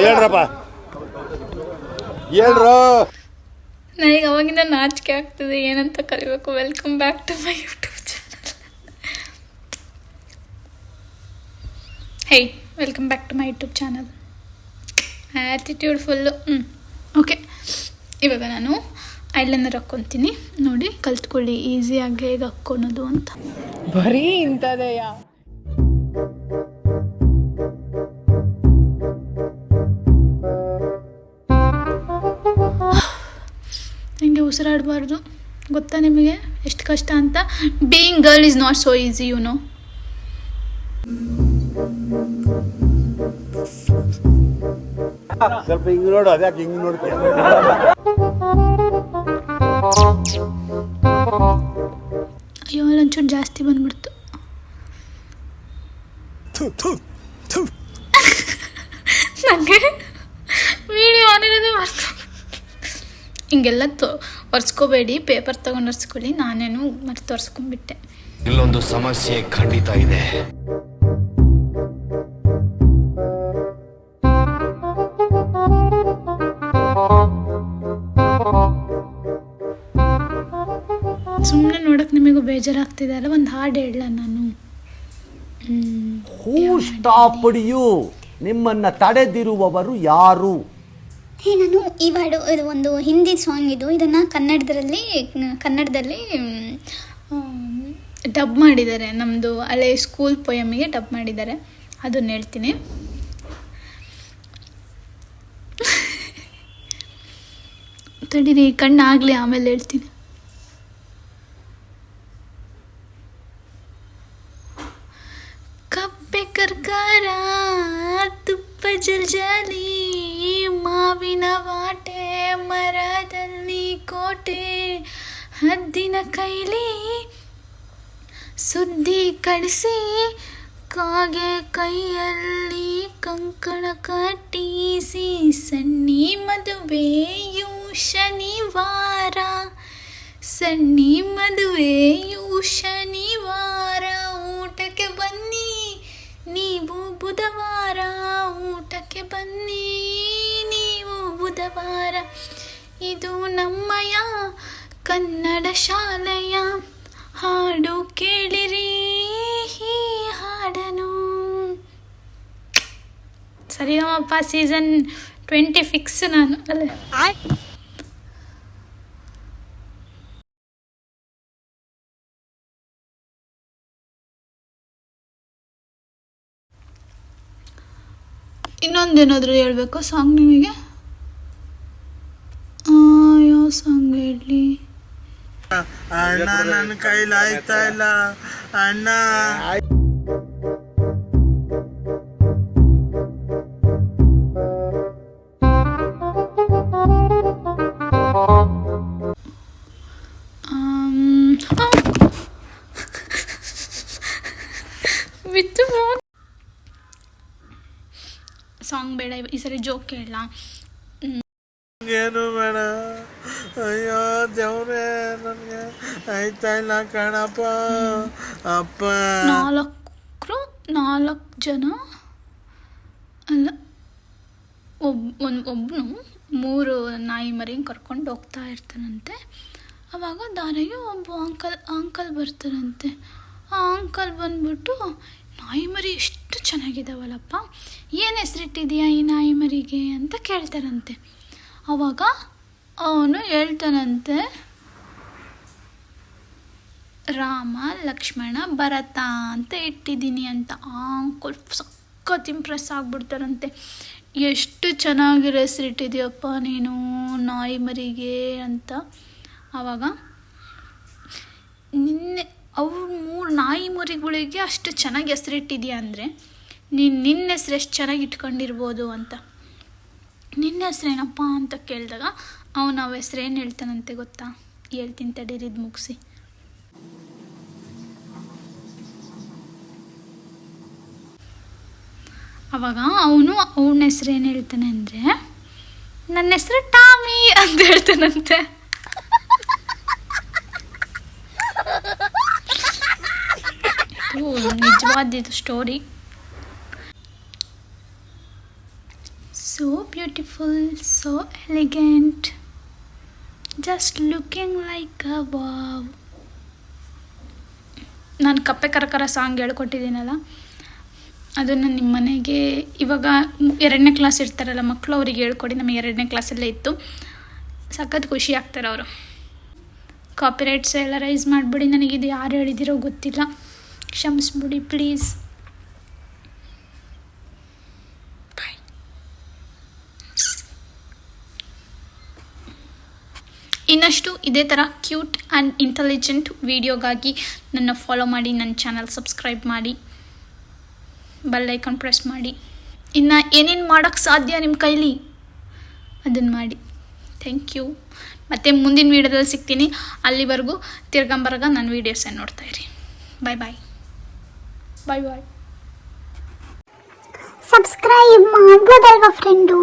ಹೇಳ್ರಪ್ಪ ಹೇಳ್ರು. ನನಗೆ ಅವಾಗಿಂದ ನಾಚಿಕೆ ಆಗ್ತದೆ, ಏನಂತ ಕರಿಬೇಕು. Welcome back to my YouTube channel. Hey, welcome back to my YouTube channel. Attitude full. Okay, ಇವಾಗ ನಾನು ಐಲೈನರ್ ಹಾಕ್ಕೊತೀನಿ. ನೋಡಿ, ಕಲ್ತ್ಕೊಳ್ಳಿ ಈಸಿಯಾಗಿ ಹೇಗೆ ಹಾಕ್ಕೊಳೋದು ಅಂತ. ಬರೀ ಇಂಥದೆಯಾ? ಹಿಂಗೆ ಉಸಿರಾಡಬಾರ್ದು, ಗೊತ್ತಾ ನಿಮಗೆ ಎಷ್ಟು ಕಷ್ಟ ಅಂತ. Being girl is not so easy, you know. ಸ್ವಲ್ಪ ಹಿಂಗೆ ನೋಡು, ಅದ್ಯಾಕೆ ಹಿಂಗೆ ನೋಡ್ತೀಯ? ಅಯ್ಯೋ, ಒಂಚೂರು ಜಾಸ್ತಿ ಬಂದ್ಬಿಡ್ತು. ನನಗೆ ವಿಡಿಯೋ ಆನಿರೋದೇ ಬರ್ತು. ಹಿಂಗೆಲ್ಲ ಒರೆಸ್ಕೋಬೇಡಿ, ಪೇಪರ್ ತಗೊಂಡು ಒರೆಸ್ಕೊಳ್ಳಿ. ನಾನೇನು ಮರ್ತು ಒರೆಸ್ಕೊಂಡ್ಬಿಟ್ಟೆ. ಇಲ್ಲೊಂದು ಸಮಸ್ಯೆ ಖಂಡಿತ ಇದೆ. ಸುಮ್ಮನೆ ನೋಡಕ್ಕೆ ನಿಮಗೂ ಬೇಜಾರಾಗ್ತಿದೆ ಅಲ್ಲ, ಒಂದು ಹಾಡು ಹೇಳಲ್ಲ ನಾನು. ಹೂ ಸ್ಟಾಪ್ಡ್ ಯು? ನಿಮ್ಮನ್ನ ತಡೆದಿರುವವರು ಯಾರು? ನಾನು ಈ ಹಾಡು, ಇದು ಒಂದು ಹಿಂದಿ ಸಾಂಗ್. ಇದನ್ನು ಕನ್ನಡದಲ್ಲಿ ಡಬ್ ಮಾಡಿದ್ದಾರೆ. ನಮ್ಮದು ಹಳೆ ಸ್ಕೂಲ್ ಪೊಯಮಿಗೆ ಡಬ್ ಮಾಡಿದ್ದಾರೆ. ಅದನ್ನ ಹೇಳ್ತೀನಿ. ತಡೀರಿ, ಕಣ್ಣಾಗಲಿ, ಆಮೇಲೆ ಹೇಳ್ತೀನಿ. ಕಪ್ಪೆ ಕರ್ಕಾರ ತುಪ್ಪ ಜಲ್ಜಾಲಿ, ಮಾವಿನ ವಾಟೆ ಮರದಲ್ಲಿ ಕೋಟೆ, ಹದ್ದಿನ ಕೈಲಿ ಸುದ್ದಿ ಕಳಿಸಿ, ಕಾಗೆ ಕೈಯಲ್ಲಿ ಕಂಕಣ ಕಟ್ಟಿಸಿ, ಸನ್ನಿ ಮದುವೆಯು ಶನಿವಾರ, ಸನ್ನಿ ಮದುವೆಯು ಶನಿವಾರ, ಊಟಕ್ಕೆ ಬನ್ನಿ ನೀವು ಬುಧವಾರ, ಊಟಕ್ಕೆ ಬನ್ನಿ ನೀವು ಬುಧವಾರ. ಇದು ನಮ್ಮಯ ಕನ್ನಡ ಶಾಲೆಯ ಹಾಡು, ಕೇಳಿರಿ ಈ ಹಾಡನು. ಸರಿಗಮಪ ಸೀಸನ್ 20 ಫಿಕ್ಸ್ ನಾನು ಅಲ್ಲೇ. ಇನ್ನೊಂದೇನಾದರೂ ಹೇಳಬೇಕು ಸಾಂಗ್ ನಿಮಗೆ? ಯಾವ ಸಾಂಗ್ ಹೇಳಲಿ? ಅಣ್ಣ ನನ್ನ ಕೈಲಾಯ್ತಾ ಇಲ್ಲ ಅಣ್ಣ. ಬಿತ್ತು ಸಾಂಗ್ ಬೇಡ, ಈ ಸರಿ ಜೋಕ್ ಕೇಳಲ್ಲ. ಏನು ಬೇಡ. ಅಯ್ಯೋ ದೇವ್ರೇ, ನನಗೆ ಆಯ್ತಾ ಇಲ್ಲ ಕಣಪ್ಪ. ಅಪ್ಪ 4 ಜನ ಅಲ್ಲ, ಒಬ್ಬನು 3 ನಾಯಿ ಮರಿನ ಕರ್ಕೊಂಡು ಹೋಗ್ತಾ ಇರ್ತಾನಂತೆ. ಆವಾಗ ದಾರಿಗೆ ಒಬ್ಬ ಅಂಕಲ್ ಬರ್ತಾರಂತೆ. ಆ ಅಂಕಲ್ ಬಂದ್ಬಿಟ್ಟು, ನಾಯಿ ಮರಿ ಎಷ್ಟು ಚೆನ್ನಾಗಿದ್ದಾವಲ್ಲಪ್ಪ, ಏನು ಹೆಸರಿಟ್ಟಿದೆಯಾ ಈ ನಾಯಿ ಮರಿಗೆ ಅಂತ ಕೇಳ್ತಾರಂತೆ. ಆವಾಗ ಅವನು ಹೇಳ್ತಾನಂತೆ, ರಾಮ ಲಕ್ಷ್ಮಣ ಭರತ ಅಂತ ಇಟ್ಟಿದ್ದೀನಿ ಅಂತ. ಆ ಅಂಕಲ್ ಸಖತ್ ಇಂಪ್ರೆಸ್ ಆಗ್ಬಿಡ್ತಾರಂತೆ. ಎಷ್ಟು ಚೆನ್ನಾಗಿರೋ ಹೆಸರಿಟ್ಟಿದೆಯಪ್ಪ ನೀನು ನಾಯಿ ಮರಿಗೆ ಅಂತ. ಆವಾಗ ಅವ್ರು 3 ನಾಯಿ ಮರಿಗಳಿಗೆ ಅಷ್ಟು ಚೆನ್ನಾಗಿ ಹೆಸರಿಟ್ಟಿದ್ಯಾ ಅಂದರೆ ನಿನ್ನ ಹೆಸ್ರು ಎಷ್ಟು ಚೆನ್ನಾಗಿ ಇಟ್ಕೊಂಡಿರ್ಬೋದು ಅಂತ. ನಿನ್ನ ಹೆಸ್ರೇನಪ್ಪ ಅಂತ ಕೇಳಿದಾಗ ಅವನು ಅವ ಹೆಸ್ರೇನು ಹೇಳ್ತಾನಂತೆ ಗೊತ್ತಾ? ಹೇಳ್ತೀನಿ ತಡೀರಿದು ಮುಗಿಸಿ. ಅವಾಗ ಅವನ ಹೆಸ್ರೇನು ಹೇಳ್ತಾನೆ ಅಂದರೆ, ನನ್ನ ಹೆಸ್ರು ಟಾಮಿ ಅಂತ ಹೇಳ್ತಾನಂತೆ. ನಿಜವಾದ story. so beautiful, so elegant, just looking like a wow. ನಾನು ಕಪ್ಪೆ ಕರಕರ ಸಾಂಗ್ ಹೇಳ್ಕೊಟ್ಟಿದ್ದೀನಲ್ಲ, ಅದನ್ನು ನಿಮ್ಮ ಮನೆಗೆ ಇವಾಗ 2ನೇ ಕ್ಲಾಸ್ ಇರ್ತಾರಲ್ಲ ಮಕ್ಕಳು, ಅವ್ರಿಗೆ ಹೇಳ್ಕೊಡಿ. ನಮಗೆ 2ನೇ ಕ್ಲಾಸಲ್ಲೇ ಇತ್ತು. ಸಖತ್ ಖುಷಿ ಆಗ್ತಾರೆ ಅವರು. ಕಾಪಿರೈಟ್ಸ್ ಎಲ್ಲ ರೈಸ್ ಮಾಡಿಬಿಡಿ. ನನಗಿದು ಯಾರು ಹೇಳಿದಿರೋ ಗೊತ್ತಿಲ್ಲ, ಕ್ಷಮಿಸ್ಬಿಡಿ ಪ್ಲೀಸ್. ಬಾಯ್. ಇನ್ನಷ್ಟು ಇದೇ ಥರ ಕ್ಯೂಟ್ ಆ್ಯಂಡ್ ಇಂಟೆಲಿಜೆಂಟ್ ವೀಡಿಯೋಗಾಗಿ ನನ್ನ ಫಾಲೋ ಮಾಡಿ, ನನ್ನ ಚಾನಲ್ ಸಬ್ಸ್ಕ್ರೈಬ್ ಮಾಡಿ, ಬೆಲ್ ಐಕಾನ್ ಪ್ರೆಸ್ ಮಾಡಿ. ಇನ್ನು ಏನೇನು ಮಾಡೋಕ್ಕೆ ಸಾಧ್ಯ ನಿಮ್ಮ ಕೈಲಿ ಅದನ್ನು ಮಾಡಿ. Thank you. ಮತ್ತು ಮುಂದಿನ ವೀಡಿಯೋದಲ್ಲಿ ಸಿಗ್ತೀನಿ. ಅಲ್ಲಿವರೆಗೂ ತಿರ್ಗಂಬರ್ಗ ನನ್ನ ವೀಡಿಯೋಸನ್ನು ನೋಡ್ತಾಯಿರಿ. ಬಾಯ್ ಬಾಯ್ ಬಾಯ್ ಬಾಯ್. Subscribe ಮಾಡ್ಬೋದಲ್ವಾ friend?